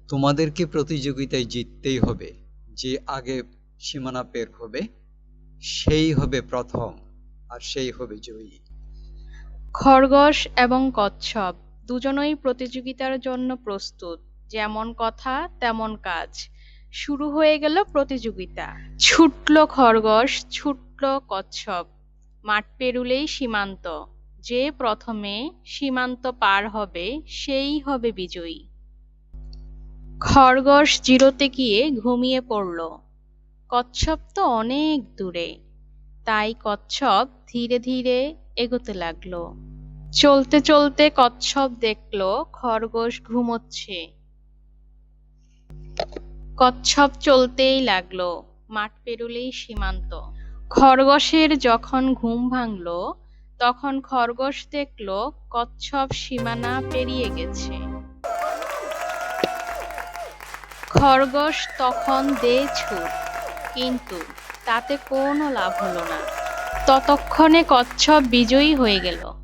তোমাদেরকে প্রতিযোগিতায় জিততেই হবে। যে আগে সীমানা পের হবে সেই হবে প্রথম, আর সেই হবে জয়ী। খরগোশ এবং কচ্ছপ দুজনেই প্রতিযোগিতার জন্য প্রস্তুত। যেমন কথা তেমন কাজ। শুরু হয়ে গেল প্রতিযোগিতা। ছুটল খরগোশ, ছুটল কচ্ছপ। মাঠ পেরুলেই সীমান্ত। যে প্রথমে সীমান্ত পার হবে সেই হবে বিজয়ী। খরগোশ জিরোতে গিয়ে ঘুমিয়ে পড়ল। কচ্ছপ তো অনেক দূরে, তাই কচ্ছপ ধীরে ধীরে এগোতে লাগলো। চলতে চলতে কচ্ছপ দেখলো খরগোশ ঘুমোচ্ছে। কচ্ছপ চলতেই লাগলো। মাঠ পেরুলেই সীমান্ত। খরগোশের যখন ঘুম ভাঙলো, তখন খরগোশ দেখলো কচ্ছপ সীমানা পেরিয়ে গেছে। খরগোশ তখন দে ছুট, কিন্তু তাতে কোনো লাভ হলো না। ততক্ষণে কচ্ছপ বিজয়ী হয়ে গেল।